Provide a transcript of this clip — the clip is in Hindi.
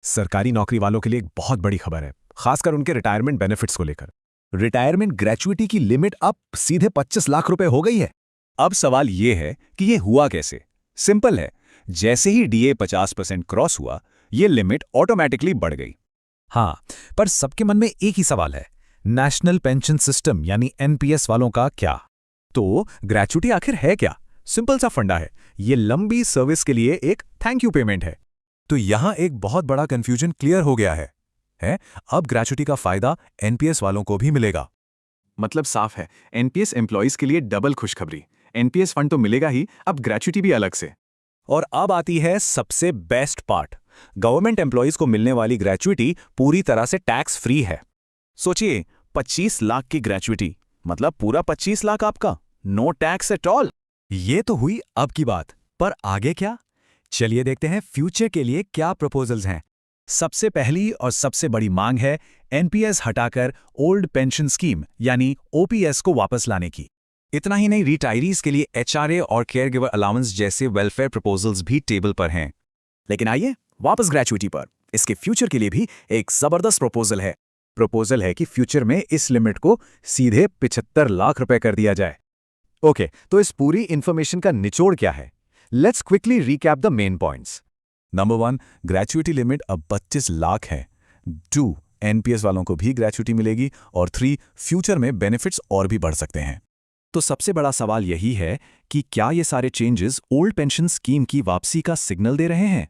सरकारी नौकरी वालों के लिए एक बहुत बड़ी खबर है, खासकर उनके रिटायरमेंट बेनिफिट्स को लेकर। रिटायरमेंट ग्रेच्युइटी की लिमिट अब सीधे 25 लाख रुपए हो गई है। अब सवाल ये है कि ये हुआ कैसे। सिंपल है, जैसे ही डीए 50% क्रॉस हुआ, ये लिमिट ऑटोमेटिकली बढ़ गई। हाँ, पर सबके मन में एक ही सवाल है, नेशनल पेंशन सिस्टम यानी एनपीएस वालों का क्या? तो ग्रेच्युइटी आखिर है क्या? सिंपल सा फंडा है, ये लंबी सर्विस के लिए एक थैंक यू पेमेंट है। तो यहां एक बहुत बड़ा कंफ्यूजन क्लियर हो गया है? अब ग्रेच्युइटी का फायदा एनपीएस वालों को भी मिलेगा। मतलब साफ है, एनपीएस एम्प्लॉइज के लिए डबल खुशखबरी। एनपीएस फंड तो मिलेगा ही, अब ग्रेच्युइटी भी अलग से। और अब आती है सबसे बेस्ट पार्ट, गवर्नमेंट एम्प्लॉइज को मिलने वाली ग्रेच्युइटी पूरी तरह से टैक्स फ्री है। सोचिए, 25 लाख की ग्रेच्युइटी मतलब पूरा 25 लाख आपका, नो टैक्स एट ऑल। ये तो हुई अब की बात, पर आगे क्या? चलिए देखते हैं फ्यूचर के लिए क्या प्रपोजल्स हैं। सबसे पहली और सबसे बड़ी मांग है एनपीएस हटाकर ओल्ड पेंशन स्कीम यानी ओपीएस को वापस लाने की। इतना ही नहीं, रिटायरीज के लिए एचआरए और केयर गिवर अलाउंस जैसे वेलफेयर प्रपोजल्स भी टेबल पर हैं। लेकिन आइए वापस ग्रेच्युइटी पर। इसके फ्यूचर के लिए भी एक जबरदस्त प्रपोजल है कि फ्यूचर में इस लिमिट को सीधे 75 लाख रुपए कर दिया जाए। ओके, तो इस पूरी इंफॉर्मेशन का निचोड़ क्या है? Let's quickly recap the main points. Number 1, gratuity limit अब 25 लाख है। 2, एनपीएस वालों को भी ग्रेच्युइटी मिलेगी। और 3, फ्यूचर में बेनिफिट्स और भी बढ़ सकते हैं। तो सबसे बड़ा सवाल यही है कि क्या ये सारे चेंजेस ओल्ड पेंशन स्कीम की वापसी का सिग्नल दे रहे हैं?